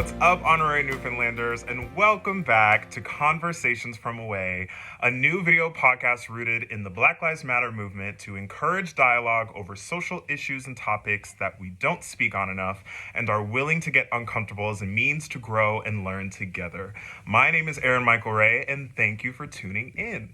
What's up, honorary Newfoundlanders, and welcome back to Conversations from Away, a new video podcast rooted in the Black Lives Matter movement to encourage dialogue over social issues and topics that we don't speak on enough and are willing to get uncomfortable as a means to grow and learn together. My name is Aaron Michael Ray, and thank you for tuning in.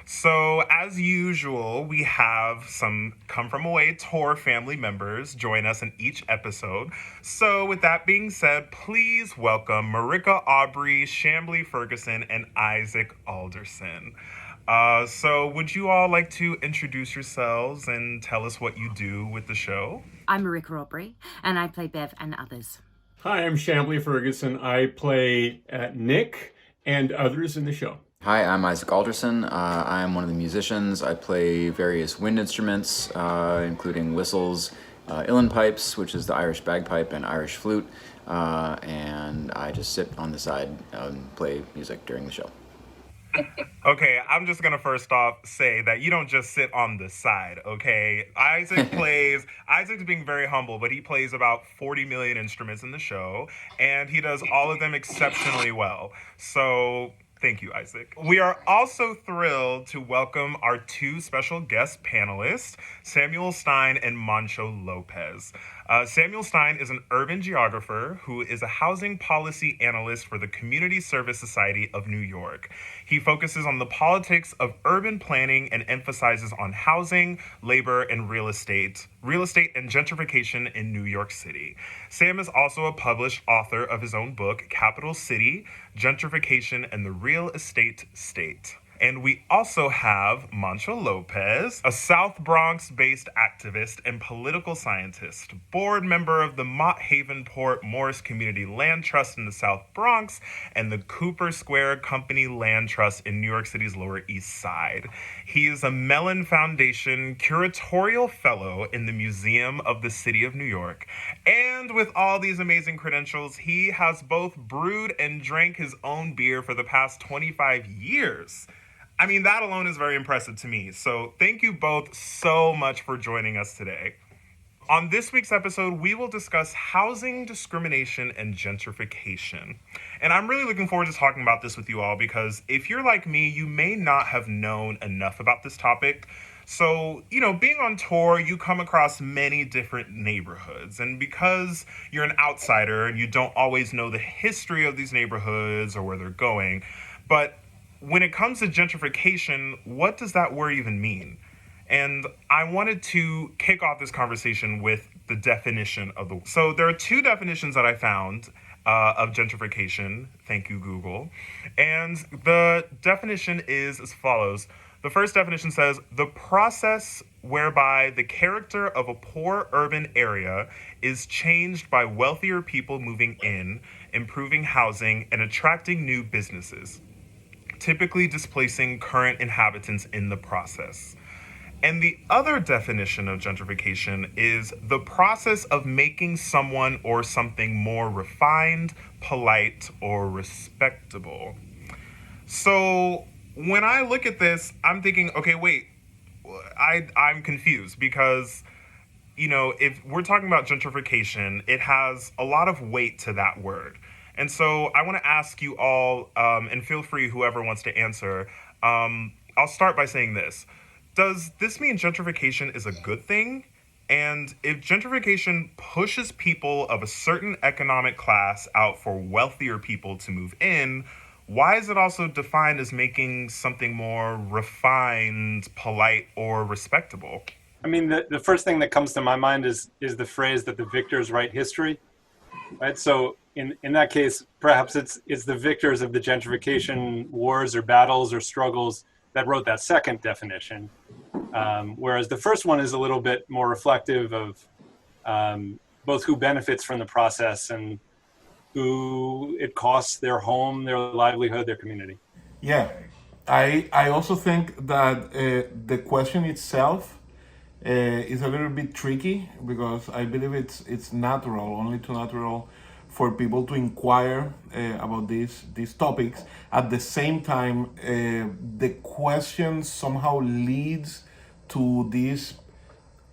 So, as usual, we have some Come From Away tour family members join us in each episode. So, with that being said, please welcome Marika Aubrey, Chamblee Ferguson, and Isaac Alderson. So, would you all like to introduce yourselves and tell us what you do with the show? I'm Marika Aubrey, and I play Bev and others. Hi, I'm Chamblee Ferguson. I play Nick and others in the show. Hi, I'm Isaac Alderson. I'm one of the musicians. I play various wind instruments, including whistles, uilleann pipes, which is the Irish bagpipe, and Irish flute. And I just sit on the side and play music during the show. Okay, I'm just gonna first off say that you don't just sit on the side, okay? Isaac's being very humble, but he plays about 40 million instruments in the show, and he does all of them exceptionally well. So, thank you, Isaac. We are also thrilled to welcome our two special guest panelists, Samuel Stein and Monxo Lopez. Samuel Stein is an urban geographer who is a housing policy analyst for the Community Service Society of New York. He focuses on the politics of urban planning and emphasizes on housing, labor, and real estate and gentrification in New York City. Sam is also a published author of his own book, Capital City, Gentrification and the Real Estate State. And we also have Monxo Lopez, a South Bronx-based activist and political scientist, board member of the Mott Haven Port Morris Community Land Trust in the South Bronx, and the Cooper Square Company Land Trust in New York City's Lower East Side. He is a Mellon Foundation curatorial fellow in the Museum of the City of New York. And with all these amazing credentials, he has both brewed and drank his own beer for the past 25 years. I mean, that alone is very impressive to me. So thank you both so much for joining us today. On this week's episode, we will discuss housing discrimination and gentrification. And I'm really looking forward to talking about this with you all because if you're like me, you may not have known enough about this topic. So, being on tour, you come across many different neighborhoods. And because you're an outsider and you don't always know the history of these neighborhoods or where they're going, but when it comes to gentrification, what does that word even mean? And I wanted to kick off this conversation with the definition of the. So there are two definitions that I found of gentrification. Thank you, Google. And the definition is as follows. The first definition says, the process whereby the character of a poor urban area is changed by wealthier people moving in, improving housing, and attracting new businesses, typically displacing current inhabitants in the process. And the other definition of gentrification is the process of making someone or something more refined, polite, or respectable. So when I look at this, I'm thinking, okay, wait, I'm confused because, if we're talking about gentrification, it has a lot of weight to that word. And so I want to ask you all, and feel free, whoever wants to answer, I'll start by saying this. Does this mean gentrification is a good thing? And if gentrification pushes people of a certain economic class out for wealthier people to move in, why is it also defined as making something more refined, polite, or respectable? I mean, the first thing that comes to my mind is the phrase that the victors write history, right? So in that case, perhaps it's the victors of the gentrification wars or battles or struggles that wrote that second definition. Whereas the first one is a little bit more reflective of both who benefits from the process and who it costs their home, their livelihood, their community. Yeah, I also think that the question itself is a little bit tricky because I believe it's natural, only too natural for people to inquire about these topics. At the same time, the question somehow leads to this,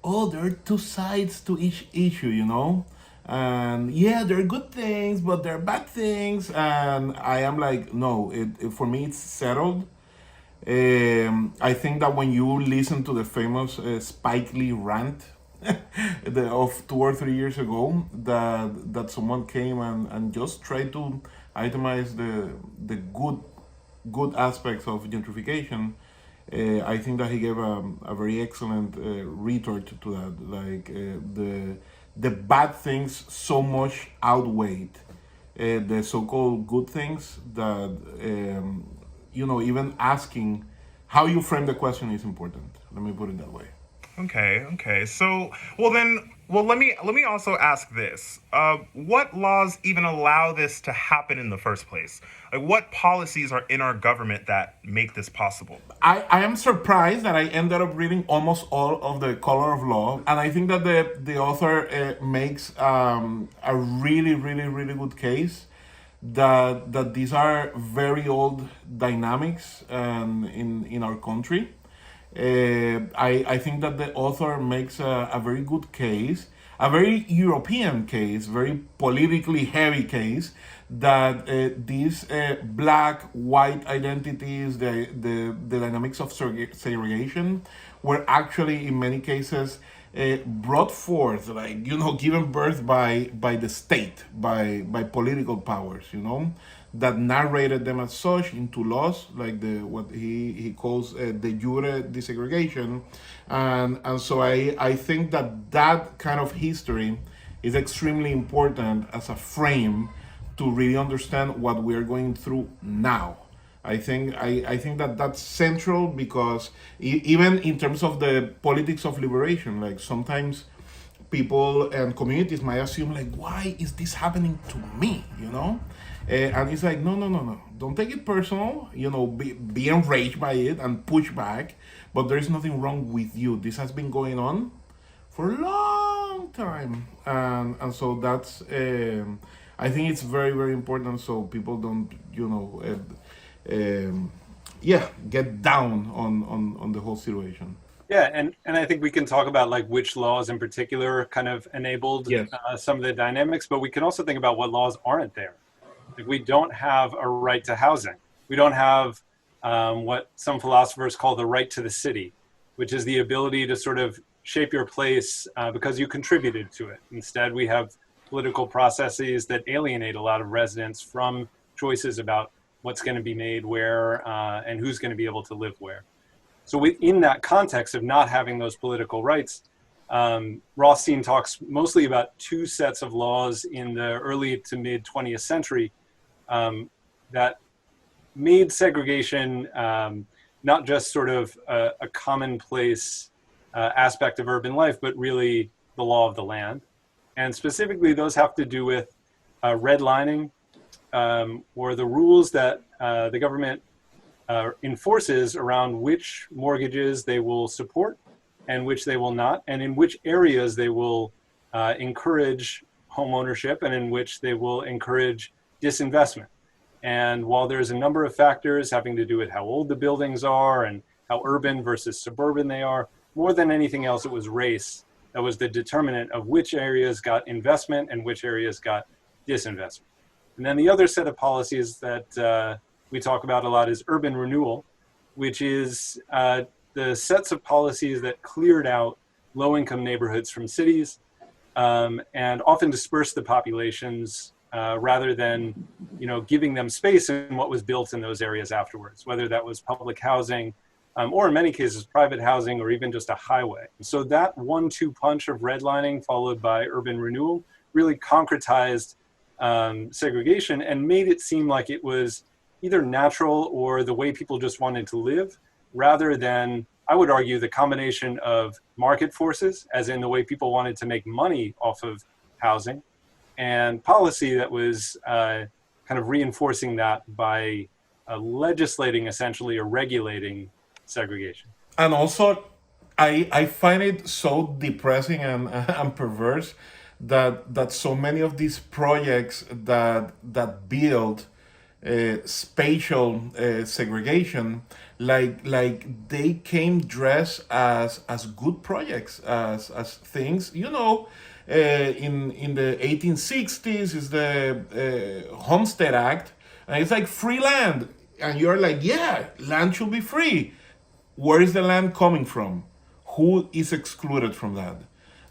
there are two sides to each issue, and yeah, there are good things, but there are bad things, and I am like, no, for me it's settled. I think that when you listen to the famous Spike Lee rant of 2 or 3 years ago, that someone came and just tried to itemize the good aspects of gentrification. I think that he gave a very excellent retort to that. Like the bad things so much outweighed the so-called good things that even asking how you frame the question is important. Let me put it that way. Okay. So, let me also ask this: what laws even allow this to happen in the first place? Like, what policies are in our government that make this possible? I am surprised that I ended up reading almost all of the Color of Law, and I think that the author makes a really, really, really good case that these are very old dynamics in our country. I think that the author makes a very good case, a very European case, very politically heavy case, that these black white identities, the dynamics of segregation, were actually in many cases brought forth, like given birth by the state, by political powers, that narrated them as such into laws, like the what he calls de jure desegregation, and so I think that kind of history is extremely important as a frame to really understand what we're going through now. I think that that's central because even in terms of the politics of liberation, like sometimes people and communities might assume like, why is this happening to me? And it's like, no, don't take it personal. Be enraged by it and push back, but there is nothing wrong with you. This has been going on for a long time, and so that's I think it's very, very important so people don't get down on the whole situation. Yeah, and I think we can talk about like which laws in particular kind of enabled Yes. some of the dynamics, but we can also think about what laws aren't there. Like we don't have a right to housing. We don't have what some philosophers call the right to the city, which is the ability to sort of shape your place because you contributed to it. Instead, we have political processes that alienate a lot of residents from choices about what's going to be made where and who's going to be able to live where. So within that context of not having those political rights, Rothstein talks mostly about two sets of laws in the early to mid 20th century that made segregation not just sort of a commonplace aspect of urban life, but really the law of the land. And specifically, those have to do with redlining or the rules that the government enforces around which mortgages they will support and which they will not, and in which areas they will encourage home ownership and in which they will encourage disinvestment. And while there's a number of factors having to do with how old the buildings are and how urban versus suburban they are, more than anything else, it was race that was the determinant of which areas got investment and which areas got disinvestment. And then the other set of policies that we talk about a lot is urban renewal, which is the sets of policies that cleared out low-income neighborhoods from cities and often dispersed the populations rather than giving them space in what was built in those areas afterwards, whether that was public housing or in many cases private housing or even just a highway. So that 1-2 punch of redlining followed by urban renewal really concretized segregation and made it seem like it was either natural or the way people just wanted to live, rather than, I would argue, the combination of market forces, as in the way people wanted to make money off of housing, and policy that was kind of reinforcing that by legislating essentially or regulating segregation. And also, I find it so depressing and perverse that so many of these projects that build spatial segregation, like they came dressed as good projects, as things, in the 1860s is the Homestead Act, and it's like free land, and you're like, yeah, land should be free. Where is the land coming from? Who is excluded from that?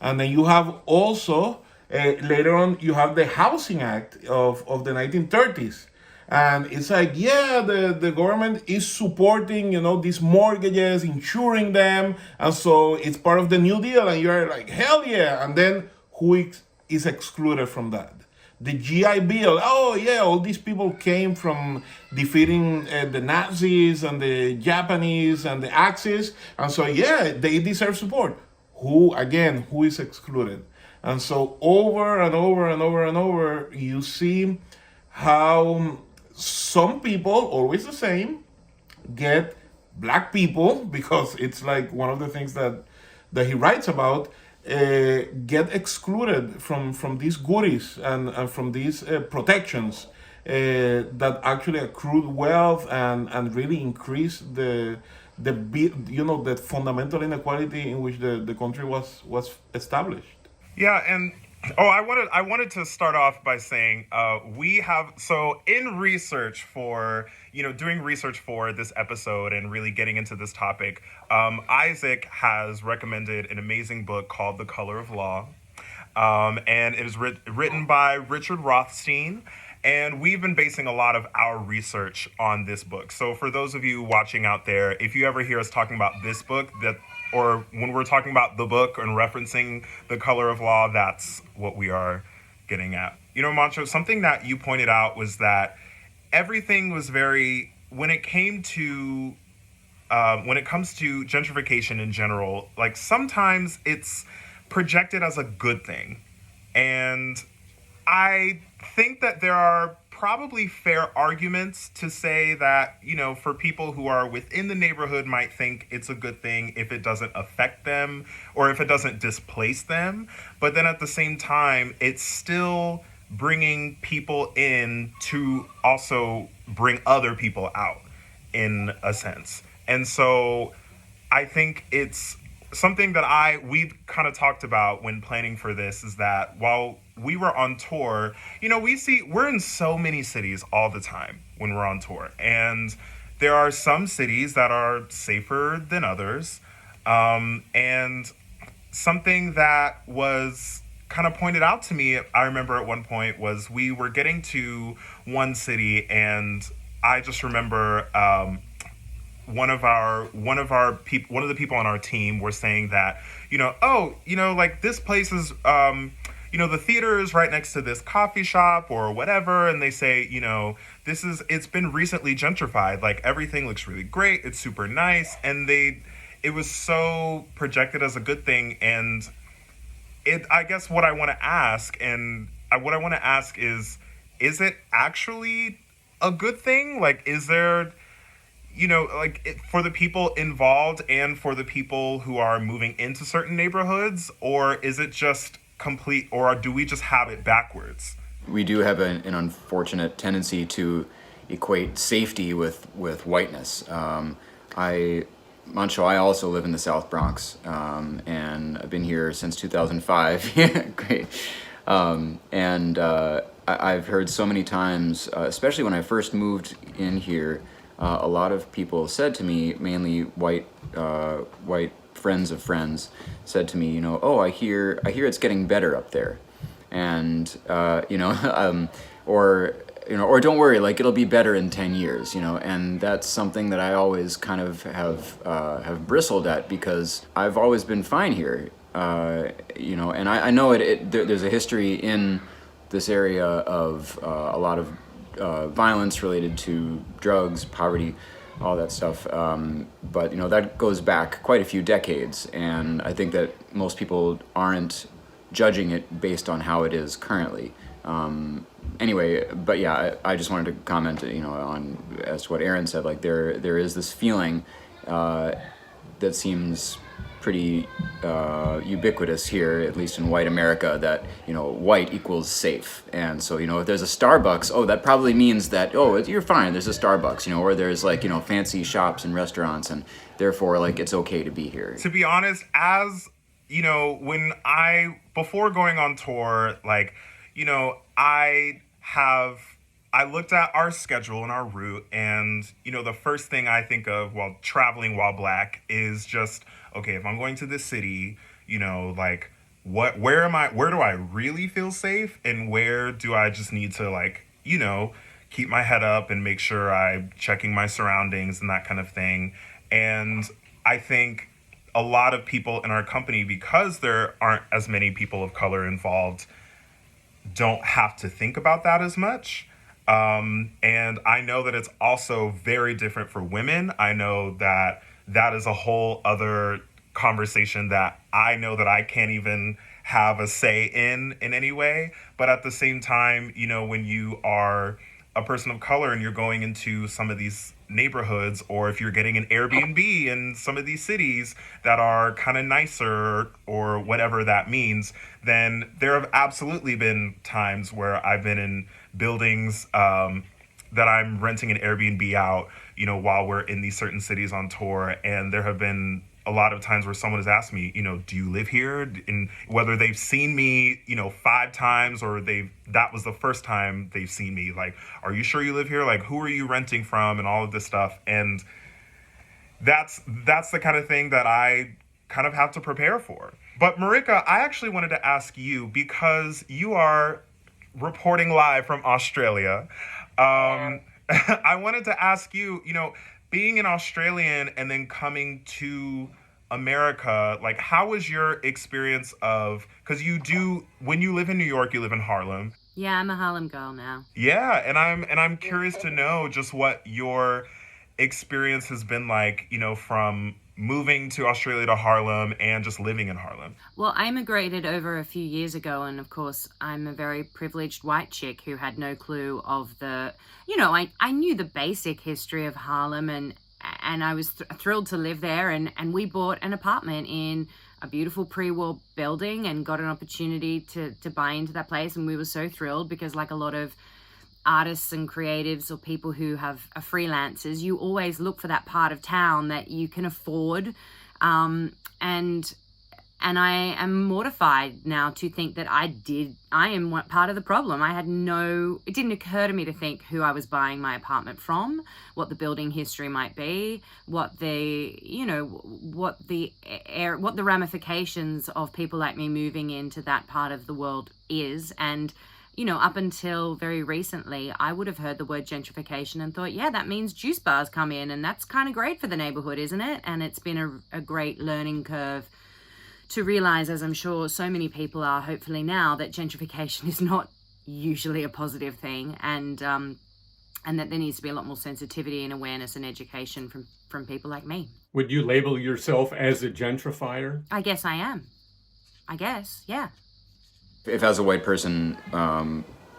And then you have also later on you have the Housing Act of the 1930s, and it's like, yeah, the government is supporting, these mortgages, insuring them, and so it's part of the New Deal, and you're like, hell yeah. And then who is excluded from that? The GI Bill. Oh yeah, all these people came from defeating the Nazis and the Japanese and the Axis, and so yeah, they deserve support. Who is excluded? And so over and over and over and over, you see how some people, always the same, get black people, because it's like one of the things that he writes about, get excluded from these goodies and from these protections that actually accrued wealth and really increase the fundamental inequality in which the country was established. Yeah, and I wanted to start off by saying we have, so in research for, doing research for this episode and really getting into this topic, Isaac has recommended an amazing book called The Color of Law, and it is written by Richard Rothstein. And we've been basing a lot of our research on this book. So for those of you watching out there, if you ever hear us talking about this book, or when we're talking about the book and referencing The Color of Law, that's what we are getting at. Monxo, something that you pointed out was that everything was when it comes to gentrification in general, like sometimes it's projected as a good thing. And I think that there are probably fair arguments to say that, for people who are within the neighborhood might think it's a good thing if it doesn't affect them or if it doesn't displace them. But then at the same time, it's still bringing people in to also bring other people out in a sense. And so I think it's something that we've kind of talked about when planning for this, is that while we were on tour, we're in so many cities all the time when we're on tour. And there are some cities that are safer than others. And something that was kind of pointed out to me, I remember at one point, was we were getting to one city, and I just remember one of the people on our team were saying that, like this place is, the theater is right next to this coffee shop or whatever. And they say, it's been recently gentrified. Like everything looks really great. It's super nice. And it was so projected as a good thing. And I guess what I want to ask is it actually a good thing? Like, is there, for the people involved and for the people who are moving into certain neighborhoods, or is it just complete, or do we just have it backwards? We do have an unfortunate tendency to equate safety with whiteness. Monxo, I also live in the South Bronx, and I've been here since 2005. Great. I've heard so many times, especially when I first moved in here, a lot of people said to me, mainly white friends of friends, said to me, oh, I hear it's getting better up there, and or don't worry, like it'll be better in 10 years, and that's something that I always kind of have bristled at, because I've always been fine here, and I know there's a history in this area of a lot of violence related to drugs, poverty, all that stuff. But that goes back quite a few decades, and I think that most people aren't judging it based on how it is currently. Anyway, but yeah, I just wanted to comment, on as to what Aaron said. Like there is this feeling that seems pretty ubiquitous here, at least in white America, that white equals safe. And so if there's a Starbucks, that probably means that you're fine, there's a Starbucks, or there's like fancy shops and restaurants, and therefore like it's okay to be here. To be honest, as before going on tour, like, I looked at our schedule and our route, and, the first thing I think of while traveling while black is just, okay, if I'm going to this city, like, where do I really feel safe, and where do I just need to, like, keep my head up and make sure I'm checking my surroundings and that kind of thing. And I think a lot of people in our company, because there aren't as many people of color involved, don't have to think about that as much. And I know that it's also very different for women. I know that that is a whole other conversation that I know that I can't even have a say in any way. But at the same time, when you are a person of color and you're going into some of these neighborhoods, or if you're getting an Airbnb in some of these cities that are kind of nicer or whatever that means, then there have absolutely been times where I've been in buildings that I'm renting an Airbnb out, while we're in these certain cities on tour. And there have been a lot of times where someone has asked me, do you live here? And whether they've seen me, 5 times, or that was the first time they've seen me, like, are you sure you live here? Like, who are you renting from? And all of this stuff. And that's the kind of thing that I kind of have to prepare for. But Marika, I actually wanted to ask you, because you are reporting live from Australia. I wanted to ask you, being an Australian and then coming to America, like, how was your experience because when you live in New York, you live in Harlem. Yeah, I'm a Harlem girl now. Yeah, and I'm curious to know just what your experience has been like, from moving to Australia to Harlem and just living in Harlem. Well, I immigrated over a few years ago, and of course, I'm a very privileged white chick who had no clue of the, I knew the basic history of Harlem, and I was thrilled to live there, and we bought an apartment in a beautiful pre-war building and got an opportunity to buy into that place, and we were so thrilled because, like a lot of artists and creatives or people who are freelancers, you always look for that part of town that you can afford, and I am mortified now to think that I am part of the problem. It didn't occur to me to think who I was buying my apartment from, what the building history might be, what the ramifications of people like me moving into that part of the world is. And up until very recently, I would have heard the word gentrification and thought, yeah, that means juice bars come in, and that's kind of great for the neighborhood, isn't it? And it's been a great learning curve to realize, as I'm sure so many people are hopefully now, that gentrification is not usually a positive thing, and that there needs to be a lot more sensitivity and awareness and education from people like me. Would you label yourself as a gentrifier? I guess I am. Yeah. If as a white person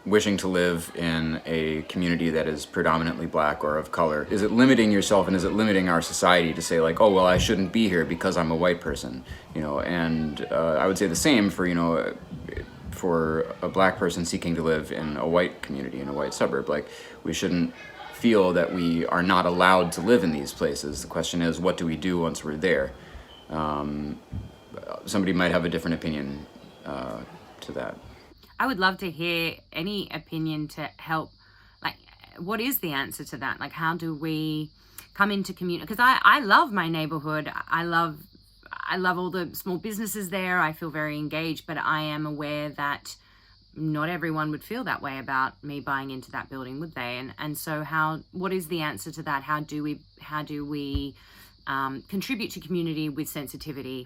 wishing to live in a community that is predominantly black or of color, is it limiting yourself, and is it limiting our society to say, like, oh, well, I shouldn't be here because I'm a white person, and I would say the same for a black person seeking to live in a white community, in a white suburb. Like, we shouldn't feel that we are not allowed to live in these places. The question is, what do we do once we're there? Somebody might have a different opinion to that. I would love to hear any opinion to help. Like, what is the answer to that? Like, how do we come into community? Because I love my neighborhood. I love all the small businesses there. I feel very engaged, but I am aware that not everyone would feel that way about me buying into that building, would they? And so what is the answer to that? How do we contribute to community with sensitivity?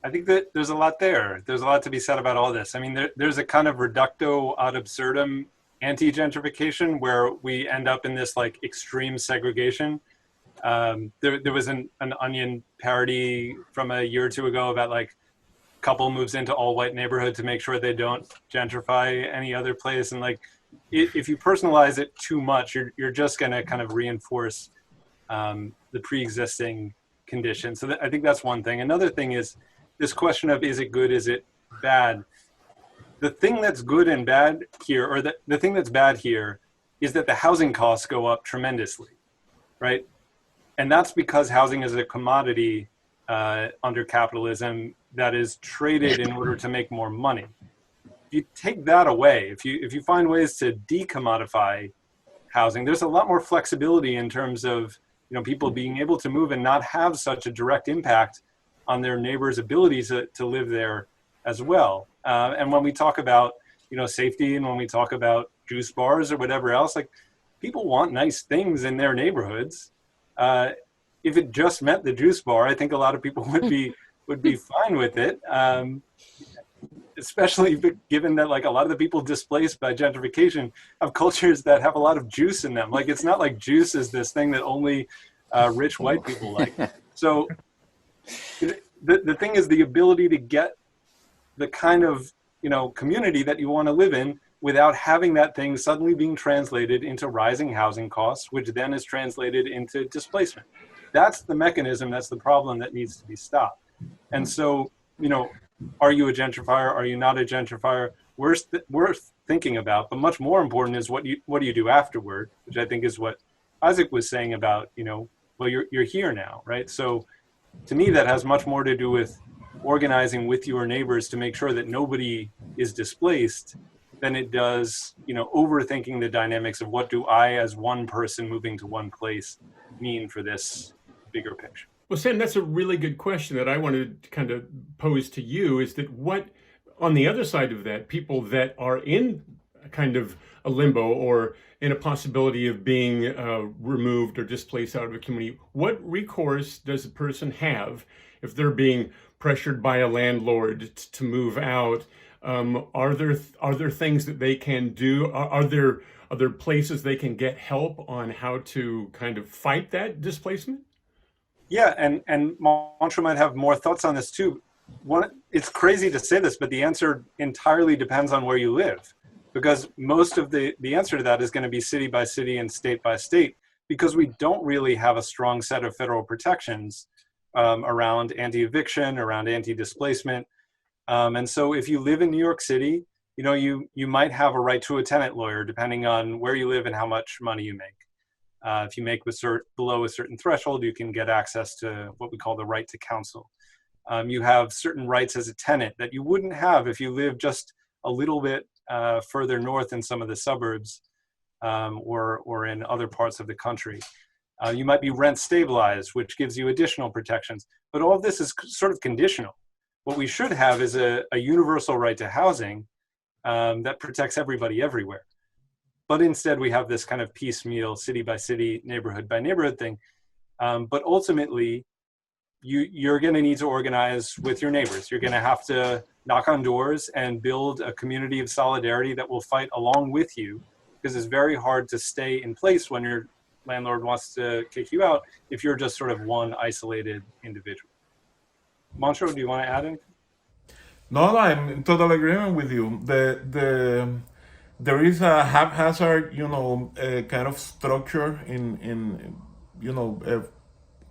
I think that there's a lot there. There's a lot to be said about all this. I mean, there's a kind of reducto ad absurdum anti-gentrification where we end up in this like extreme segregation. There was an Onion parody from a year or two ago about like couple moves into all white neighborhood to make sure they don't gentrify any other place. And like, if you personalize it too much, you're just going to kind of reinforce the pre-existing condition. So I think that's one thing. Another thing is this question of, is it good, is it bad? The thing that's good and bad here, or the thing that's bad here, is that the housing costs go up tremendously, right? And that's because housing is a commodity under capitalism that is traded in order to make more money. If you take that away, if you find ways to decommodify housing, there's a lot more flexibility in terms of people being able to move and not have such a direct impact on their neighbors' ability to live there as well. And when we talk about safety, and when we talk about juice bars or whatever else, like, people want nice things in their neighborhoods. If it just meant the juice bar, I think a lot of people would be fine with it. Especially given that, like, a lot of the people displaced by gentrification have cultures that have a lot of juice in them. Like, it's not like juice is this thing that only rich white people like. So the thing is the ability to get the kind of community that you want to live in without having that thing suddenly being translated into rising housing costs, which then is translated into displacement. That's the mechanism, that's the problem that needs to be stopped. And so, are you a gentrifier? Are you not a gentrifier? Worth thinking about, but much more important is what do you do afterward, which I think is what Isaac was saying about, well, you're here now, right? So to me, that has much more to do with organizing with your neighbors to make sure that nobody is displaced than it does, overthinking the dynamics of what do I, as one person moving to one place, mean for this bigger picture. Well, Sam, that's a really good question that I wanted to kind of pose to you, is that what, on the other side of that, people that are in kind of a limbo or in a possibility of being removed or displaced out of a community, what recourse does a person have if they're being pressured by a landlord to move out? Are there things that they can do? Are there places they can get help on how to kind of fight that displacement? Yeah, and Monxo might have more thoughts on this too. It's crazy to say this, but the answer entirely depends on where you live, because most of the answer to that is going to be city by city and state by state, because we don't really have a strong set of federal protections around anti-eviction, around anti-displacement. And so if you live in New York City, you might have a right to a tenant lawyer depending on where you live and how much money you make. If you make below a certain threshold, you can get access to what we call the right to counsel. You have certain rights as a tenant that you wouldn't have if you live just a little bit further north in some of the suburbs or in other parts of the country. You might be rent stabilized, which gives you additional protections. But all of this is sort of conditional. What we should have is a universal right to housing that protects everybody everywhere. But instead, we have this kind of piecemeal, city by city, neighborhood by neighborhood thing. But ultimately, you're going to need to organize with your neighbors. You're going to have to knock on doors and build a community of solidarity that will fight along with you, because it's very hard to stay in place when your landlord wants to kick you out if you're just sort of one isolated individual. Monxo, do you want to add anything? No, I'm in total agreement with you. There is a haphazard, kind of structure in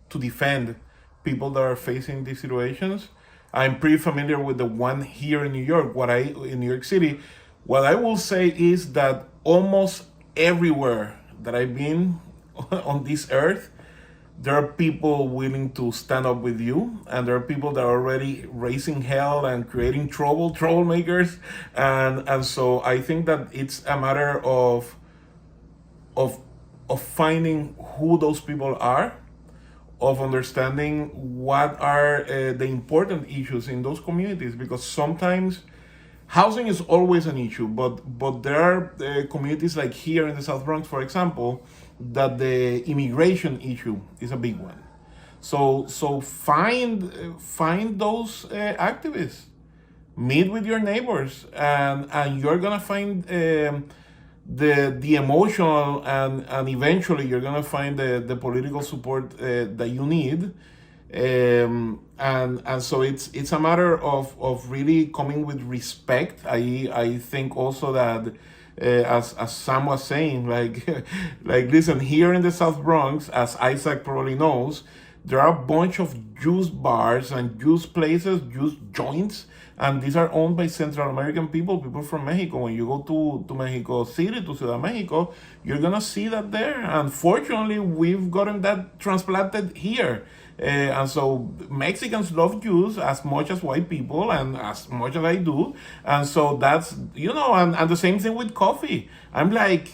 to defend people that are facing these situations. I'm pretty familiar with the one here in New York. In New York City, what I will say is that almost everywhere that I've been on this earth, there are people willing to stand up with you, and there are people that are already raising hell and creating troublemakers, and so I think that it's a matter of finding who those people are, of understanding what are the important issues in those communities, because sometimes housing is always an issue, but there are communities like here in the South Bronx, for example, that the immigration issue is a big one. So find those activists, meet with your neighbors, and you're gonna find the emotional and eventually you're gonna find the political support that you need. And so it's a matter of really coming with respect. I think also that as Sam was saying, like listen, here in the South Bronx, as Isaac probably knows, there are a bunch of juice bars and juice places, juice joints, and these are owned by Central American people from Mexico. When you go to Mexico City, to Ciudad Mexico, you're gonna see that there. Unfortunately, we've gotten that transplanted here. And so Mexicans love Jews as much as white people and as much as I do. And so that's, and the same thing with coffee. I'm like,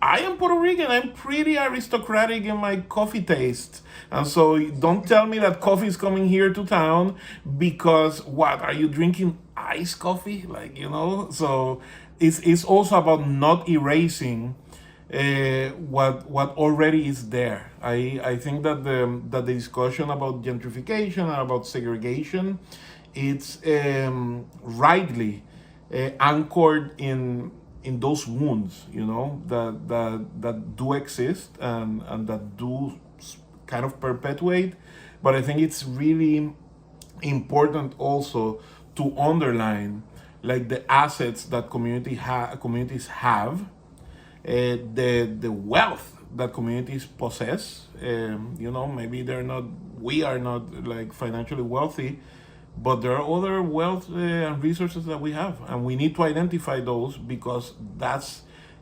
I am Puerto Rican. I'm pretty aristocratic in my coffee taste. And so don't tell me that coffee is coming here to town because what? Are you drinking iced coffee? So it's also about not erasing what already is there. I think that the discussion about gentrification and about segregation, it's rightly anchored in those wounds, that do exist and that do kind of perpetuate. But I think it's really important also to underline like the assets that communities have, the wealth that communities possess. Maybe we are not like financially wealthy, but there are other wealth and resources that we have, and we need to identify those because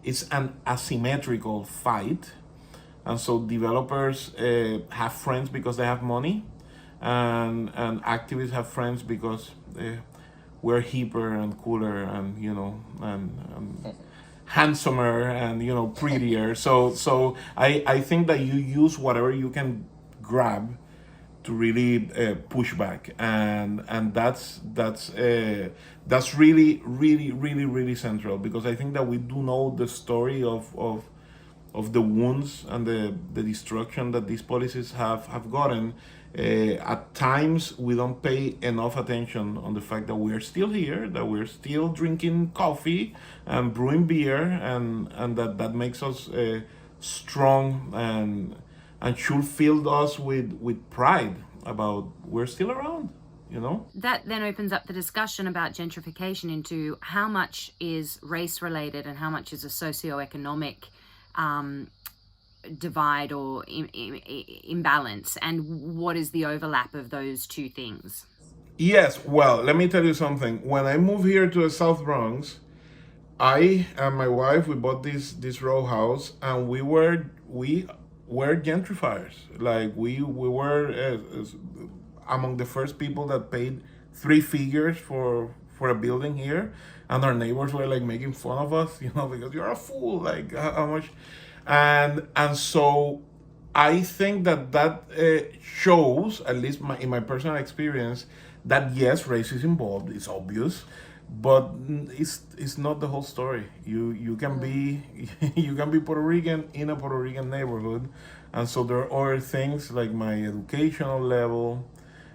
it's an asymmetrical fight. And so developers have friends because they have money, and activists have friends because we're hipper and cooler and and handsomer and prettier. So I think that you use whatever you can grab to really push back, and that's really really really really central, because I think that we do know the story of the wounds and the destruction that these policies have gotten. At times we don't pay enough attention on the fact that we're still here, that we're still drinking coffee and brewing beer, and that makes us strong and should fill us with pride about we're still around. That then opens up the discussion about gentrification into how much is race related and how much is a socioeconomic divide or imbalance, and what is the overlap of those two things? Yes, well, let me tell you something. When I moved here to the South Bronx, I and my wife, we bought this row house, and we were gentrifiers. Like we were among the first people that paid 3 figures for a building here, and our neighbors were like making fun of us, because you're a fool. Like how much, and so I think that shows, at least in my personal experience, that yes, race is involved. It's obvious, but it's not the whole story. You can be you can be Puerto Rican in a Puerto Rican neighborhood, and so there are other things like my educational level,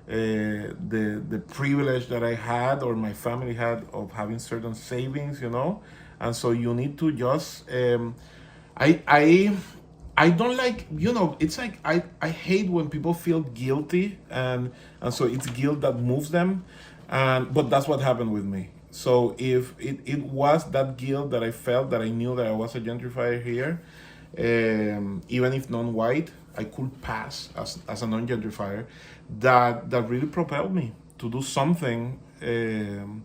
the privilege that I had or my family had of having certain savings, and so you need to just I don't like, it's like I hate when people feel guilty, and so it's guilt that moves them, but that's what happened with me. So if it was that guilt that I felt, that I knew that I was a gentrifier here, even if non-white, I could pass as a non-gentrifier, that really propelled me to do something, and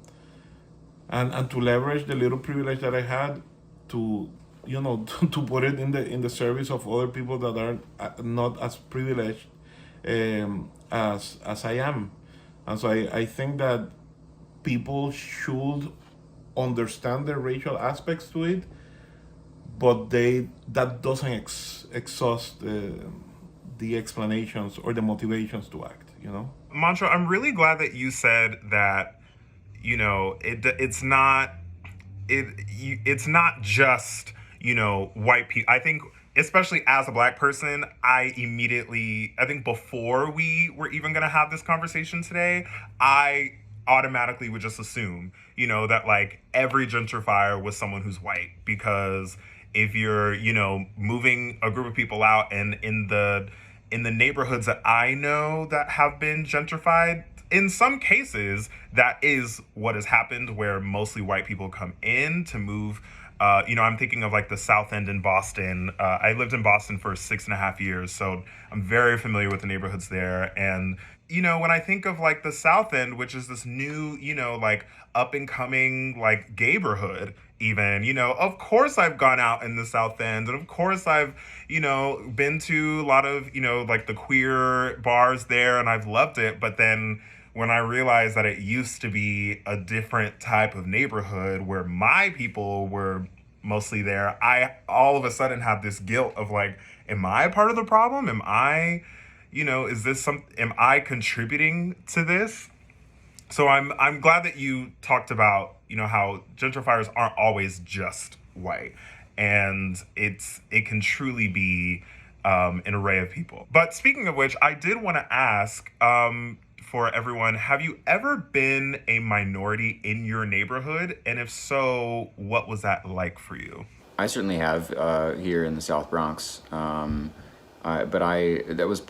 to leverage the little privilege that I had to to put it in the service of other people that are not as privileged as I am. And so I think that people should understand the racial aspects to it, but that doesn't exhaust the explanations or the motivations to act. Monxo, I'm really glad that you said that. It's not just white people. I think, especially as a Black person, I think before we were even going to have this conversation today, I automatically would just assume, that like every gentrifier was someone who's white, because if you're, moving a group of people out, and in the neighborhoods that I know that have been gentrified, in some cases, that is what has happened, where mostly white people come in to move I'm thinking of like the South End in Boston. I lived in Boston for 6.5 years, so I'm very familiar with the neighborhoods there. And, when I think of like the South End, which is this new, like up and coming like gayborhood, even, of course I've gone out in the South End. And of course I've, been to a lot of, like the queer bars there, and I've loved it. But then when I realized that it used to be a different type of neighborhood where my people were mostly there, I all of a sudden have this guilt of like, am I part of the problem? Am I, am I contributing to this? So I'm glad that you talked about, how gentrifiers aren't always just white, and it can truly be an array of people. But speaking of which, I did want to ask, for everyone, have you ever been a minority in your neighborhood? And if so, what was that like for you? I certainly have here in the South Bronx, that was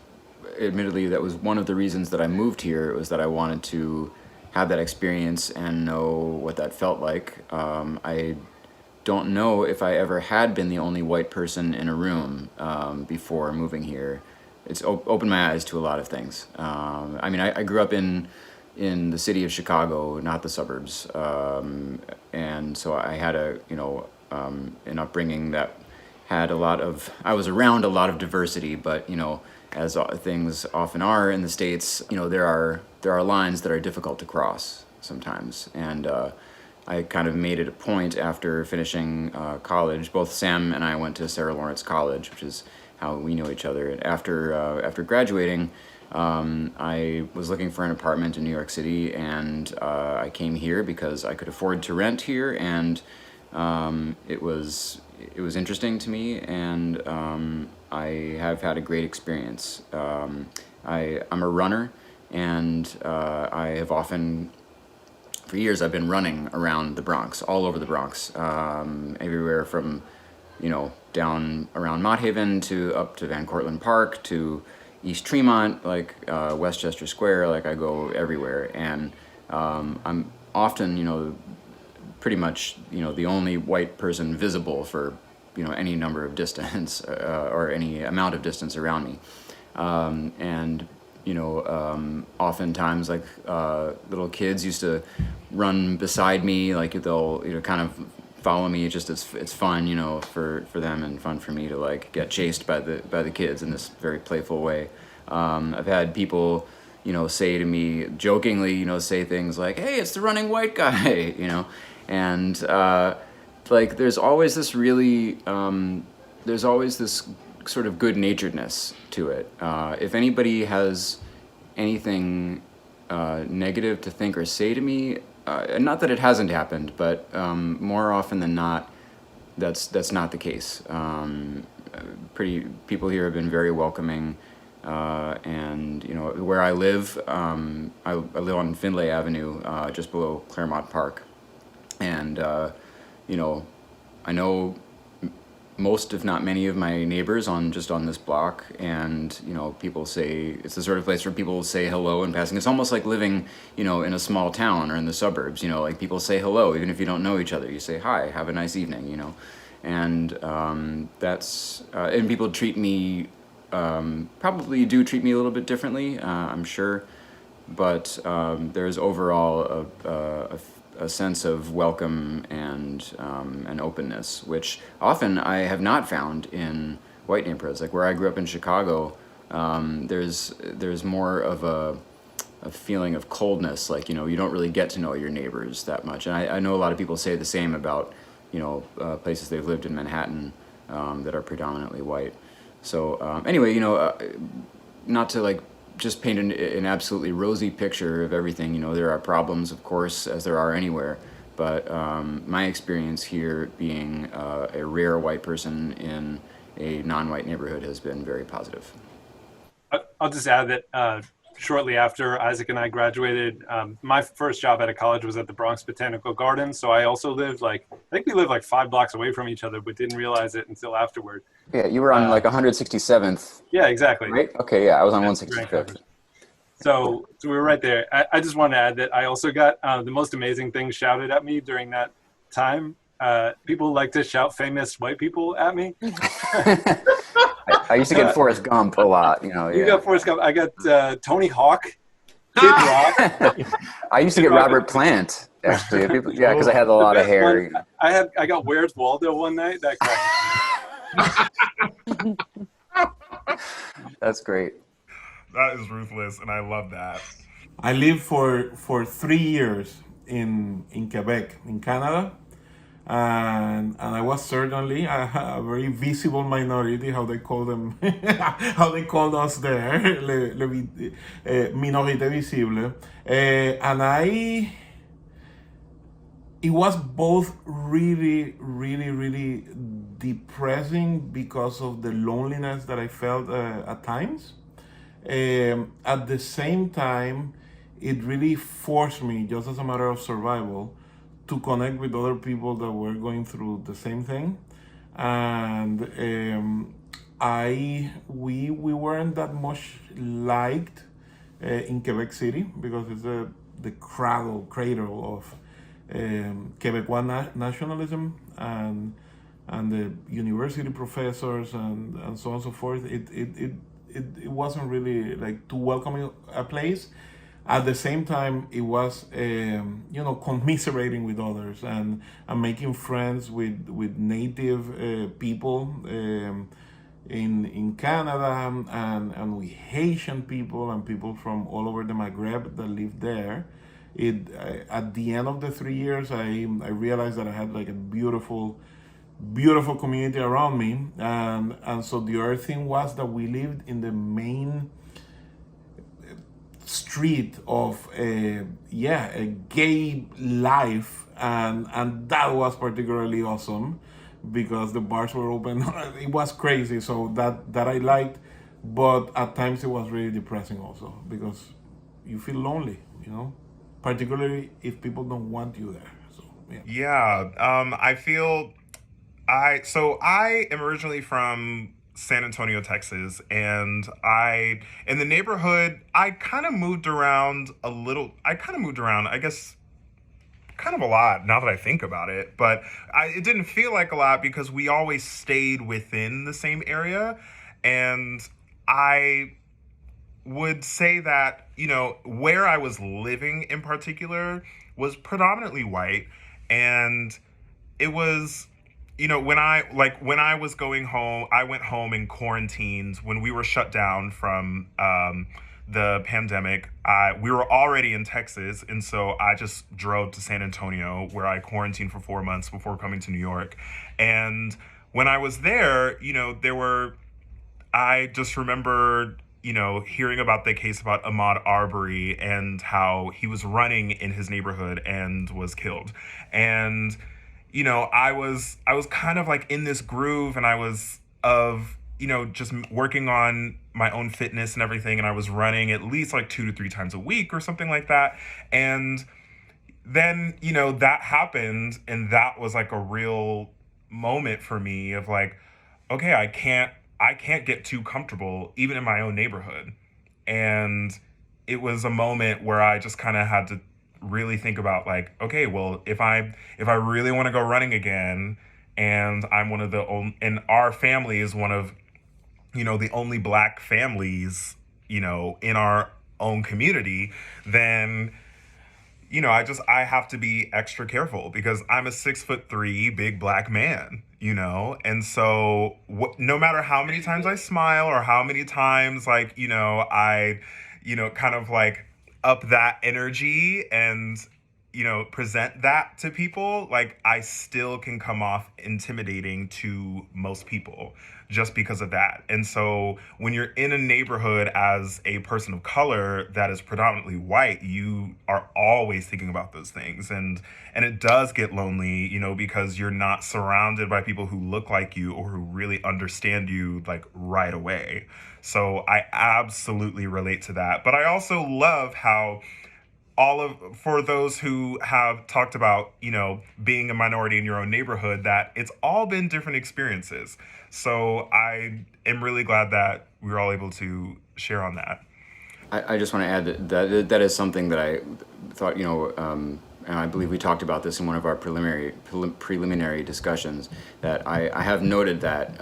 admittedly that was one of the reasons that I moved here, was that I wanted to have that experience and know what that felt like. I don't know if I ever had been the only white person in a room before moving here. It's opened my eyes to a lot of things. I grew up in the city of Chicago, not the suburbs, and so I had an upbringing that had I was around a lot of diversity, but as things often are in the States, there are lines that are difficult to cross sometimes, and I kind of made it a point after finishing college. Both Sam and I went to Sarah Lawrence College, which is how we know each other. And after graduating, I was looking for an apartment in New York City, and I came here because I could afford to rent here, and it was interesting to me, and I have had a great experience. I'm a runner, and I have often, for years, I've been running around the Bronx, all over the Bronx, everywhere from down around Mott Haven to up to Van Cortlandt Park to East Tremont, like Westchester Square. Like I go everywhere, and I'm often, pretty much, the only white person visible for, any number of distance or any amount of distance around me, and oftentimes like little kids used to run beside me, like they'll kind of follow me. It's fun, for them, and fun for me to like get chased by the kids in this very playful way. I've had people, say to me jokingly, say things like, "Hey, it's the running white guy," and like there's always this sort of good-naturedness to it. If anybody has anything negative to think or say to me, not that it hasn't happened, but more often than not, that's not the case. People here have been very welcoming, and where I live, I live on Findlay Avenue, just below Claremont Park, and I know most, if not many, of my neighbors on this block, and people say it's the sort of place where people say hello in passing. It's almost like living in a small town or in the suburbs. Like people say hello even if you don't know each other. You say hi, have a nice evening. And that's and people probably do treat me a little bit differently, I'm sure, but there's overall a sense of welcome and openness, which often I have not found in white neighborhoods. Like where I grew up in Chicago, there's more of a feeling of coldness. Like you don't really get to know your neighbors that much. And I know a lot of people say the same about places they've lived in Manhattan that are predominantly white. So anyway, not to like just paint an absolutely rosy picture of everything. There are problems, of course, as there are anywhere, but my experience here, being a rare white person in a non-white neighborhood, has been very positive. I'll just add that shortly after Isaac and I graduated, my first job out of college was at the Bronx Botanical Gardens. So I also lived I think we lived like 5 blocks away from each other, but didn't realize it until afterward. Yeah, you were on like 167th. Yeah, exactly. Right? Okay, yeah, I was on 165th. So we were right there. I just want to add that I also got the most amazing things shouted at me during that time. people like to shout famous white people at me. I used to get Forrest Gump a lot, you know. You Yeah. got Forrest Gump. I got Tony Hawk, Kid Rock. I used to get Robert Plant, actually. People, yeah, because I had a lot of hair. One, You know. I got Where's Waldo one night. That cracked. That's great. That is ruthless, and I love that. I lived for 3 years in Quebec, in Canada, and I was certainly a very visible minority, how they call them, how they called us there, minorité visible, and it was both really, really, really depressing because of the loneliness that I felt at times. At the same time, it really forced me, just as a matter of survival, to connect with other people that were going through the same thing. And we weren't that much liked in Quebec City because it's the cradle of Quebecois nationalism and the university professors and so on and so forth. It wasn't really like too welcoming a place. At the same time, it was commiserating with others and making friends with native people in Canada and with Haitian people and people from all over the Maghreb that lived there. At the end of the 3 years, I realized that I had like a beautiful community around me, and so the other thing was that we lived in the main street of a gay life, and that was particularly awesome because the bars were open. It was crazy, so that I liked, but at times it was really depressing also because you feel lonely, particularly if people don't want you there. So I feel I am originally from San Antonio, Texas, and in the neighborhood, I kind of moved around a little. I guess, kind of a lot now that I think about it, but it didn't feel like a lot because we always stayed within the same area. And I would say that, where I was living in particular was predominantly white. And it was, when I was going home, I went home in quarantines when we were shut down from the pandemic. We were already in Texas, and so I just drove to San Antonio, where I quarantined for 4 months before coming to New York. And when I was there, I just remembered, hearing about the case about Ahmaud Arbery and how he was running in his neighborhood and was killed. And I was kind of like in this groove, and I was just working on my own fitness and everything. And I was running at least like 2 to 3 times a week or something like that. And then, that happened. And that was like a real moment for me of like, okay, I can't get too comfortable even in my own neighborhood. And it was a moment where I just kind of had to really think about like, okay, well, if I really want to go running again, and I'm one of and our family is one of, the only Black families, in our own community, then, I have to be extra careful because I'm a 6'3" big Black man, and so no matter how many times I smile or how many times like, I, kind of like up that energy and, present that to people, like I still can come off intimidating to most people just because of that. And so when you're in a neighborhood as a person of color that is predominantly white, you are always thinking about those things. And it does get lonely, because you're not surrounded by people who look like you or who really understand you like right away. So I absolutely relate to that. But I also love how for those who have talked about, being a minority in your own neighborhood, that it's all been different experiences. So I am really glad that we were all able to share on that. I just want to add that is something that I thought, and I believe we talked about this in one of our preliminary discussions, that I have noted that,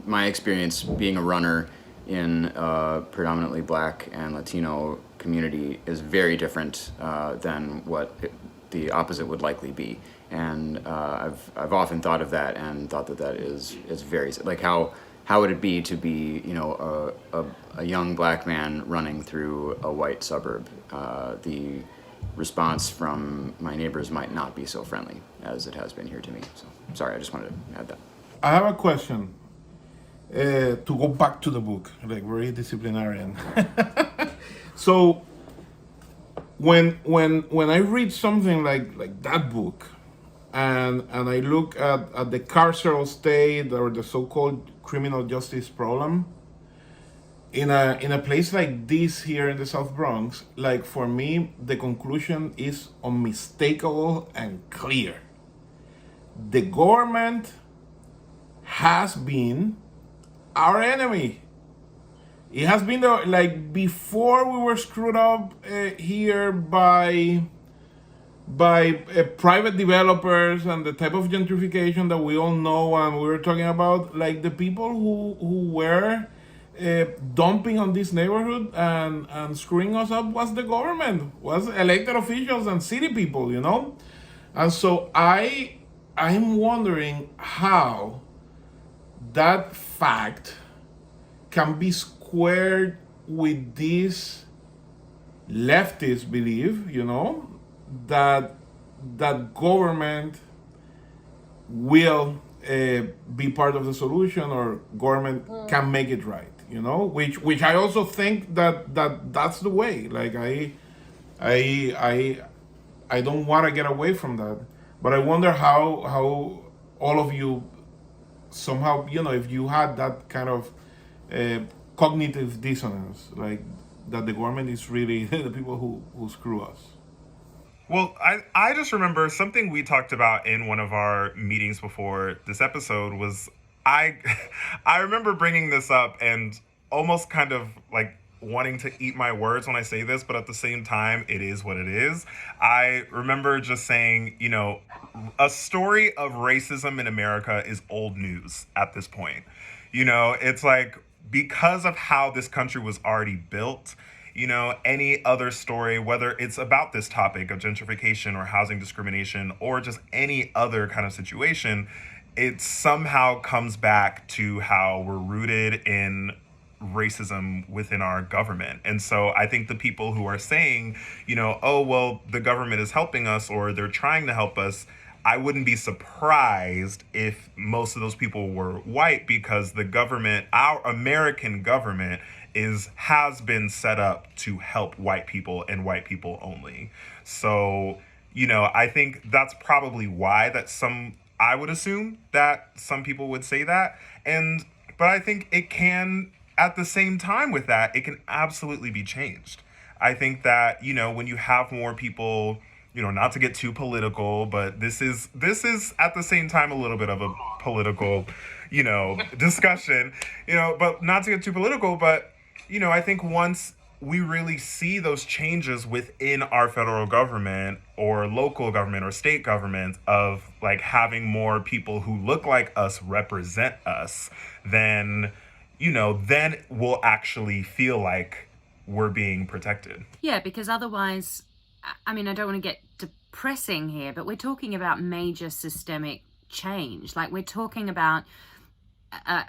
my experience being a runner in a predominantly Black and Latino community is very different than what the opposite would likely be. And I've often thought of that and thought that is very, like, how would it be to be, a young Black man running through a white suburb? The response from my neighbors might not be so friendly as it has been here to me. So, sorry, I just wanted to add that. I have a question to go back to the book, like very disciplinarian. So when I read something like that book, and I look at the carceral state or the so-called criminal justice problem in a place like this here in the South Bronx, like, for me, the conclusion is unmistakable and clear. The government has been our enemy. It has been like, before we were screwed up here by private developers and the type of gentrification that we all know and we were talking about, like, the people who were dumping on this neighborhood and screwing us up was the government, was elected officials and city people, And so I'm wondering how that fact can be squared with this leftist belief, that government will be part of the solution, or government can make it right, which I also think that's the way. Like, I don't want to get away from that, but I wonder how all of you somehow, if you had that kind of cognitive dissonance, like, that the government is really the people who screw us. Well, I just remember something we talked about in one of our meetings before this episode was I remember bringing this up and almost kind of like wanting to eat my words when I say this, but at the same time, it is what it is. I remember just saying, a story of racism in America is old news at this point. It's like, because of how this country was already built, any other story, whether it's about this topic of gentrification or housing discrimination or just any other kind of situation, it somehow comes back to how we're rooted in racism within our government. And so I think the people who are saying, oh, well, the government is helping us or they're trying to help us, I wouldn't be surprised if most of those people were white, because the government, our American government, has been set up to help white people and white people only. So, I think that's probably why I would assume that some people would say that. But I think it can, at the same time with that, it can absolutely be changed. I think that, when you have more people, not to get too political, but this is at the same time a little bit of a political, discussion, but not to get too political, but, I think once we really see those changes within our federal government or local government or state government of like having more people who look like us represent us, then we'll actually feel like we're being protected. Yeah, because otherwise, I don't want to get depressing here, but we're talking about major systemic change. Like, we're talking about,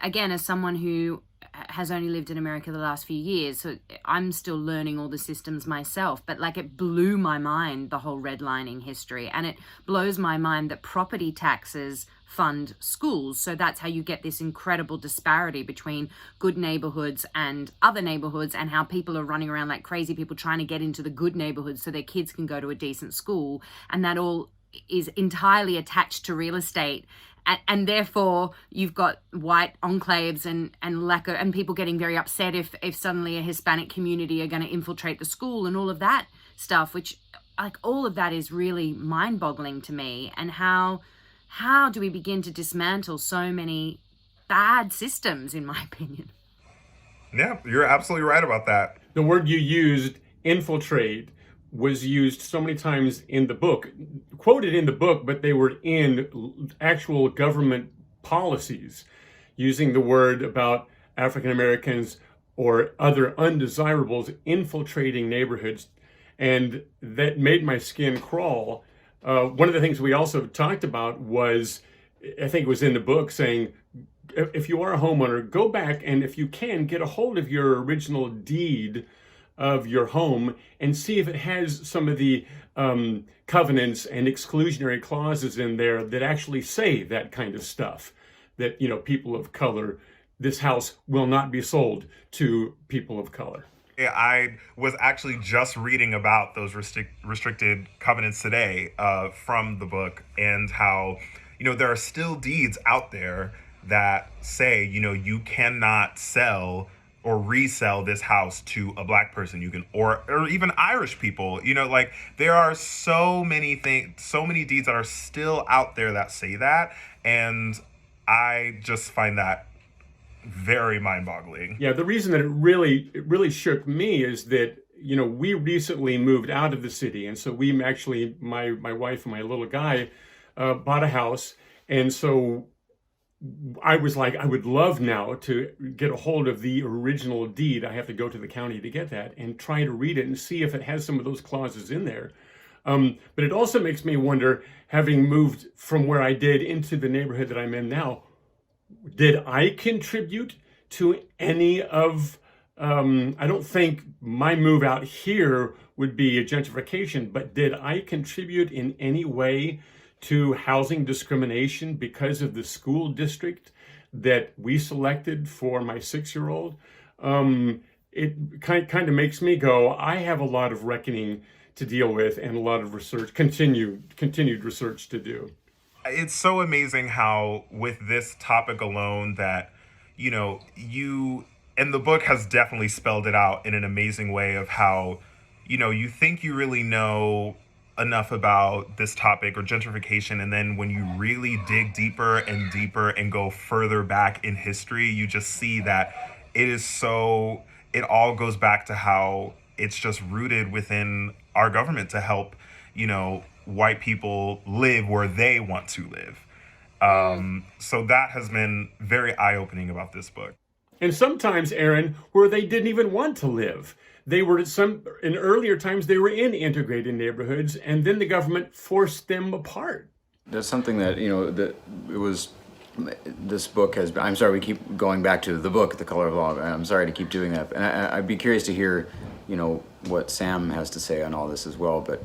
again, as someone who has only lived in America the last few years, so I'm still learning all the systems myself, but like, it blew my mind, the whole redlining history, and it blows my mind that property taxes fund schools. So that's how you get this incredible disparity between good neighborhoods and other neighborhoods, and how people are running around like crazy people trying to get into the good neighborhoods so their kids can go to a decent school, and that all is entirely attached to real estate. And therefore, you've got white enclaves and people getting very upset if suddenly a Hispanic community are going to infiltrate the school and all of that stuff, which, like, all of that is really mind-boggling to me. And how do we begin to dismantle so many bad systems, in my opinion? Yeah, you're absolutely right about that. The word you used, infiltrate, was used so many times in the book, quoted in the book, but they were in actual government policies, using the word about African Americans or other undesirables infiltrating neighborhoods. And that made my skin crawl. One of the things we also talked about was, I think it was in the book, saying, if you are a homeowner, go back and if you can, get a hold of your original deed of your home and see if it has some of the covenants and exclusionary clauses in there that actually say that kind of stuff. That, people of color, this house will not be sold to people of color. Yeah, I was actually just reading about those restricted covenants today from the book, and how, there are still deeds out there that say, you cannot sell or resell this house to a black person. You can, or even Irish people, there are so many things, so many deeds that are still out there that say that. And I just find that very mind-boggling. Yeah, the reason that it really shook me is that, we recently moved out of the city. And so we actually, my wife and my little guy bought a house. And so I was like, I would love now to get a hold of the original deed. I have to go to the county to get that and try to read it and see if it has some of those clauses in there. But it also makes me wonder, having moved from where I did into the neighborhood that I'm in now, did I contribute to any of, I don't think my move out here would be a gentrification, but did I contribute in any way to housing discrimination because of the school district that we selected for my 6-year-old? It kind of makes me go, I have a lot of reckoning to deal with and a lot of research, continued research to do. It's so amazing how with this topic alone that, you, and the book has definitely spelled it out in an amazing way of how, you think you really know enough about this topic or gentrification, and then when you really dig deeper and deeper and go further back in history, you just see that it all goes back to how it's just rooted within our government to help, white people live where they want to live. So that has been very eye-opening about this book. And sometimes, Aaron, where they didn't even want to live. They were in earlier times, they were in integrated neighborhoods, and then the government forced them apart. That's something that, this book has been, I'm sorry, we keep going back to the book, The Color of Law. I'm sorry to keep doing that. And I'd be curious to hear, what Sam has to say on all this as well. But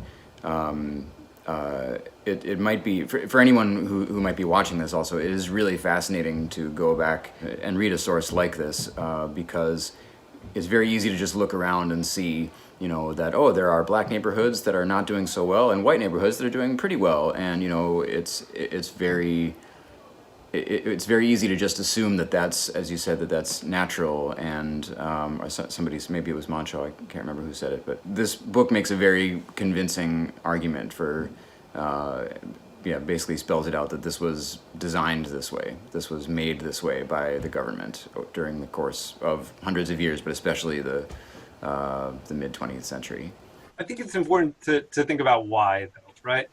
it might be, for anyone who might be watching this also, it is really fascinating to go back and read a source like this, because it's very easy to just look around and see, that, there are black neighborhoods that are not doing so well and white neighborhoods that are doing pretty well. And, it's very easy to just assume that that's, as you said, that's natural. And maybe it was Monxo, I can't remember who said it, but this book makes a very convincing argument for, basically spells it out that this was designed this way. This was made this way by the government during the course of hundreds of years, but especially the mid-20th century. I think it's important to think about why, though, right?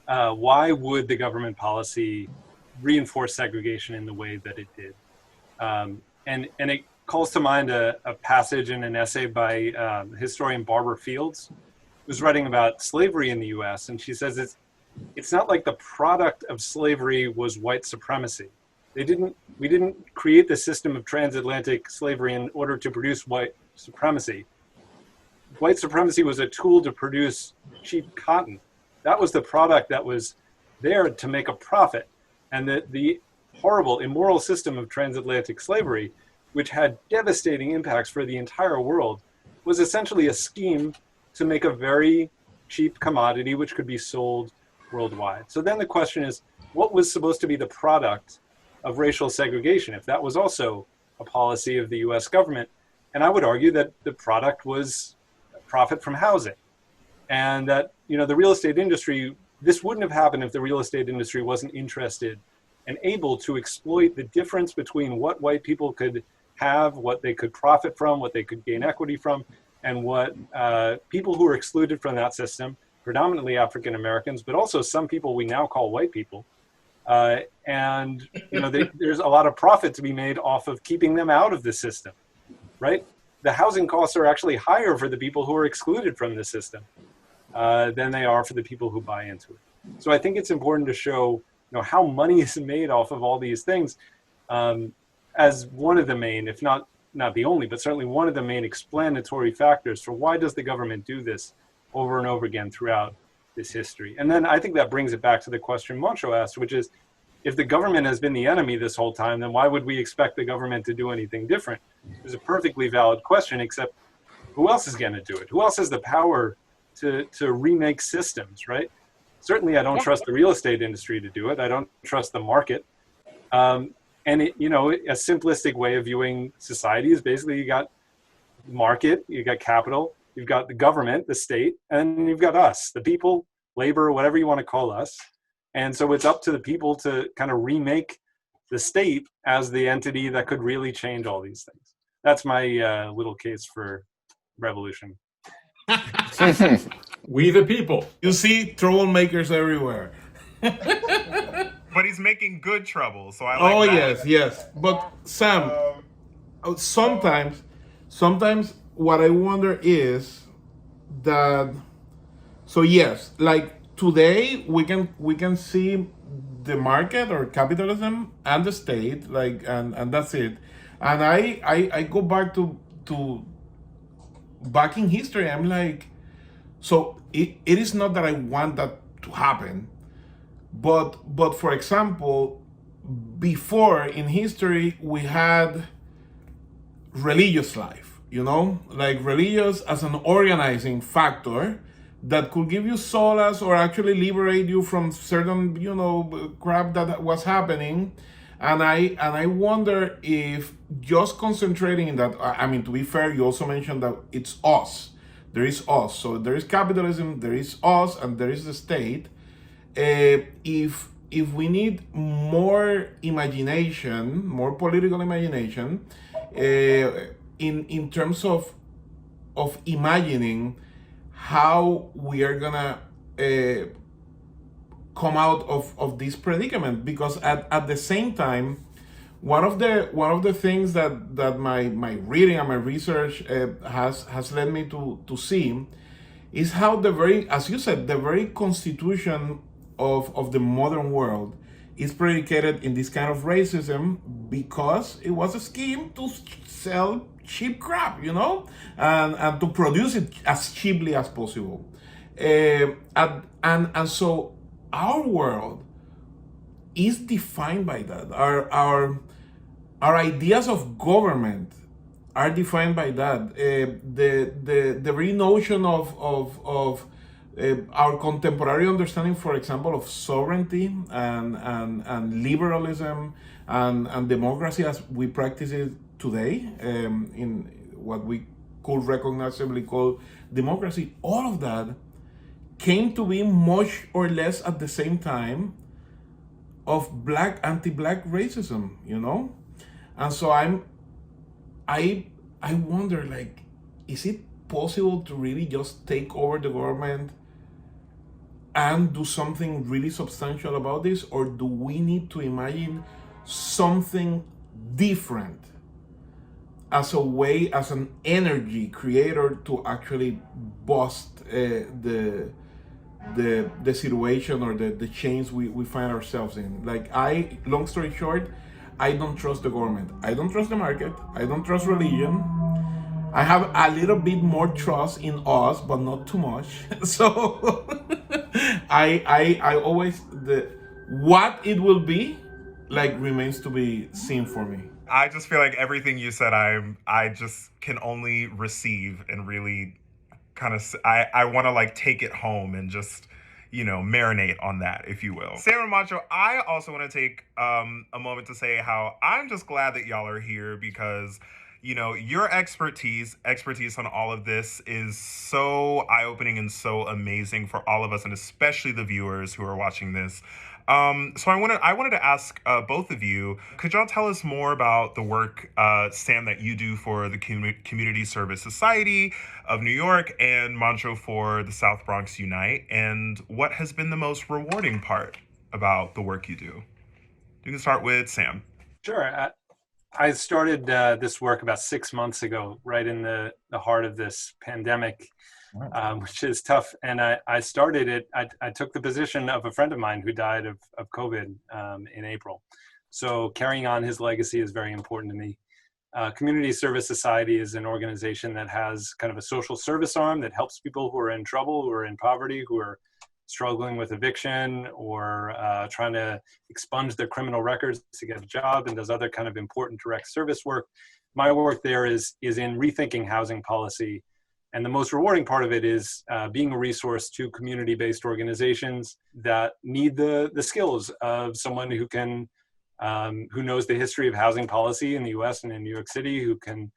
Why would the government policy reinforce segregation in the way that it did? And it calls to mind a passage in an essay by historian Barbara Fields, who's writing about slavery in the U.S. And she says it's not like the product of slavery was white supremacy. We didn't create the system of transatlantic slavery in order to produce white supremacy. White supremacy was a tool to produce cheap cotton. That was the product that was there to make a profit. And the horrible, immoral system of transatlantic slavery, which had devastating impacts for the entire world, was essentially a scheme to make a very cheap commodity which could be sold worldwide. So then the question is, what was supposed to be the product of racial segregation, if that was also a policy of the US government? And I would argue that the product was profit from housing. And that, the real estate industry, this wouldn't have happened if the real estate industry wasn't interested and able to exploit the difference between what white people could have, what they could profit from, what they could gain equity from, and what people who are excluded from that system, predominantly African Americans, but also some people we now call white people. And there's a lot of profit to be made off of keeping them out of the system, right? The housing costs are actually higher for the people who are excluded from the system than they are for the people who buy into it. So I think it's important to show how money is made off of all these things as one of the main, if not the only, but certainly one of the main explanatory factors for why does the government do this over and over again throughout this history. And then I think that brings it back to the question Monxo asked, which is, if the government has been the enemy this whole time, then why would we expect the government to do anything different? It's a perfectly valid question, except who else is going to do it? Who else has the power to remake systems, right? Certainly, I don't trust the real estate industry to do it. I don't trust the market. And a simplistic way of viewing society is basically you got market, you got capital, you've got the government, the state, and you've got us, the people, labor, whatever you want to call us. And so it's up to the people to kind of remake the state as the entity that could really change all these things. That's my little case for revolution. We the people. You see troublemakers everywhere. But he's making good trouble, so I like that. Yes. But Sam, sometimes what I wonder is that. So yes, like today we can see the market or capitalism and the state, like and that's it. And I go back to back in history. I'm like, so it is not that I want that to happen, but for example, before in history we had religious life, like religious as an organizing factor that could give you solace or actually liberate you from certain crap that was happening. And I wonder if just concentrating in that, I mean, to be fair, you also mentioned that it's us. There is us. So there is capitalism, there is us, and there is the state. If we need more imagination, more political imagination, in terms of imagining how we are gonna come out of this predicament, because at the same time, one of the things that my reading and my research has led me to see is how the very, as you said, the very constitution of the modern world is predicated in this kind of racism, because it was a scheme to sell cheap crap, and to produce it as cheaply as possible. And so our world is defined by that. Our ideas of government are defined by that. The very notion of our contemporary understanding, for example, of sovereignty and liberalism and democracy as we practice it today, in what we could recognizably call democracy, all of that came to be much or less at the same time of anti-black racism, And so I wonder, like, is it possible to really just take over the government and do something really substantial about this, or do we need to imagine something different as a way, as an energy creator to actually bust the situation or the chains we find ourselves in? Like, long story short, I don't trust the government. I don't trust the market. I don't trust religion. I have a little bit more trust in us, but not too much. So I always, what it will be, like, remains to be seen for me. I just feel like everything you said, I just can only receive and really kind of, I want to like take it home and just, marinate on that, if you will. Sam and Monxo, I also want to take a moment to say how I'm just glad that y'all are here, because your expertise on all of this is so eye-opening and so amazing for all of us, and especially the viewers who are watching this. So I wanted to ask both of you, could y'all tell us more about the work, Sam, that you do for the Community Service Society of New York and Monxo for the South Bronx Unite, and what has been the most rewarding part about the work you do? You can start with Sam. Sure. I started this work about 6 months ago, right in the heart of this pandemic, which is tough. And I started it, I took the position of a friend of mine who died of COVID in April. So carrying on his legacy is very important to me. Community Service Society is an organization that has kind of a social service arm that helps people who are in trouble, who are in poverty, who are struggling with eviction or trying to expunge their criminal records to get a job, and does other kind of important direct service work. My work there is in rethinking housing policy. And the most rewarding part of it is being a resource to community-based organizations that need the skills of someone who can, who knows the history of housing policy in the US and in New York City, who can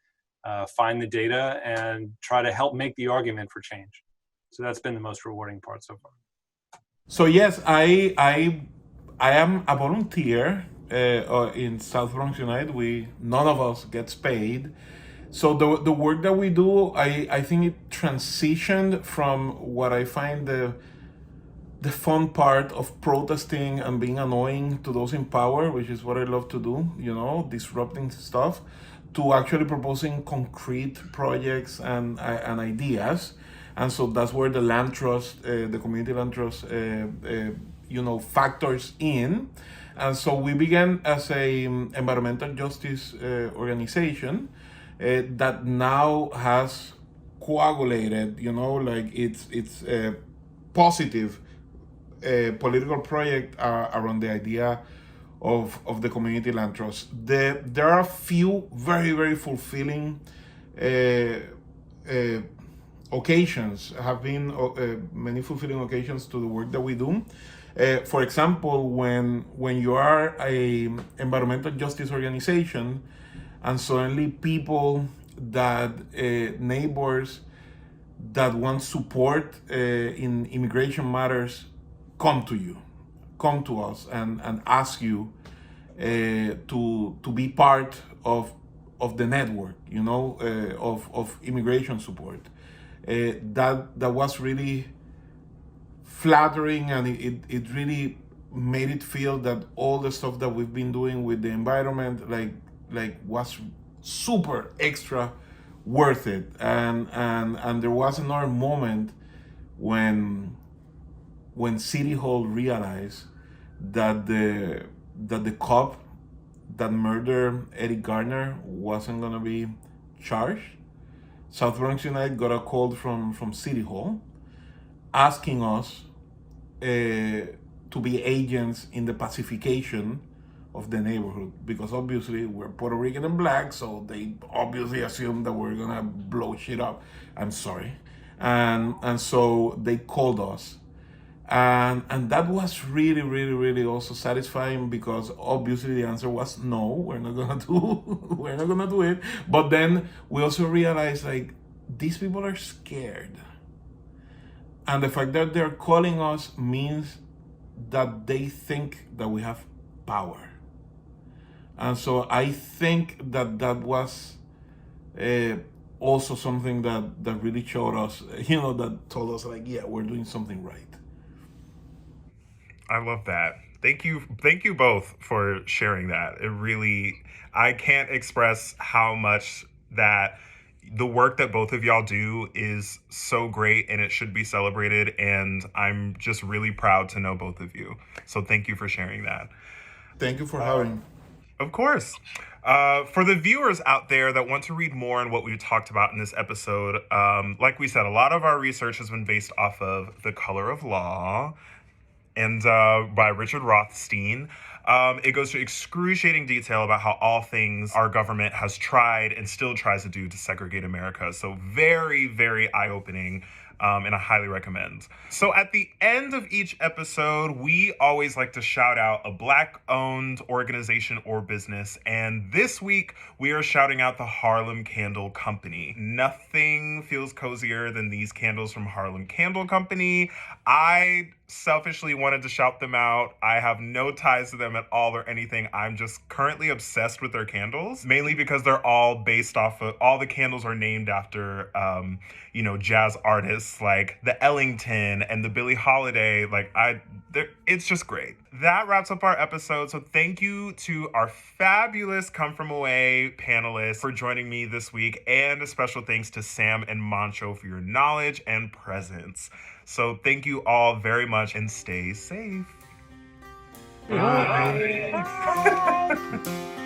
find the data and try to help make the argument for change. So that's been the most rewarding part so far. So yes, I am a volunteer in South Bronx Unite. None of us gets paid. So the work that we do, I think it transitioned from what I find the fun part of protesting and being annoying to those in power, which is what I love to do, disrupting stuff, to actually proposing concrete projects and ideas. And so that's where the land trust, the community land trust, factors in. And so we began as a environmental justice organization that now has coagulated, it's a positive political project around the idea of the community land trust. There are a few very, very fulfilling occasions, have been many fulfilling occasions to the work that we do. For example, when you are a environmental justice organization and suddenly people neighbors that want support in immigration matters come to us and ask you to be part of the network, of immigration support. That was really flattering, and it really made it feel that all the stuff that we've been doing with the environment like was super extra worth it. And there was another moment when City Hall realized that the cop that murdered Eddie Garner wasn't gonna be charged. South Bronx Unite got a call from City Hall asking us to be agents in the pacification of the neighborhood, because obviously we're Puerto Rican and black, so they obviously assume that we're gonna blow shit up. I'm sorry. And so they called us. And that was really, really, really also satisfying, because obviously the answer was no, we're not gonna do it. But then we also realized these people are scared. And the fact that they're calling us means that they think that we have power. And so I think that was also something that really showed us, that told us yeah, we're doing something right. I love that. Thank you both for sharing that. I can't express how much that the work that both of y'all do is so great, and it should be celebrated, and I'm just really proud to know both of you. So thank you for sharing that. Thank you for having. Of course. For the viewers out there that want to read more on what we talked about in this episode, like we said, a lot of our research has been based off of The Color of Law, and by Richard Rothstein. It goes to excruciating detail about how all things our government has tried and still tries to do to segregate America. So very, very eye-opening, and I highly recommend. So at the end of each episode, we always like to shout out a Black-owned organization or business. And this week, we are shouting out the Harlem Candle Company. Nothing feels cozier than these candles from Harlem Candle Company. I selfishly wanted to shout them out. I have no ties to them at all or anything. I'm just currently obsessed with their candles, mainly because they're all based off of, all the candles are named after, jazz artists like the Ellington and the Billie Holiday. It's just great. That wraps up our episode. So thank you to our fabulous Come From Away panelists for joining me this week. And a special thanks to Sam and Monxo for your knowledge and presence. So thank you all very much and stay safe. Bye. Bye.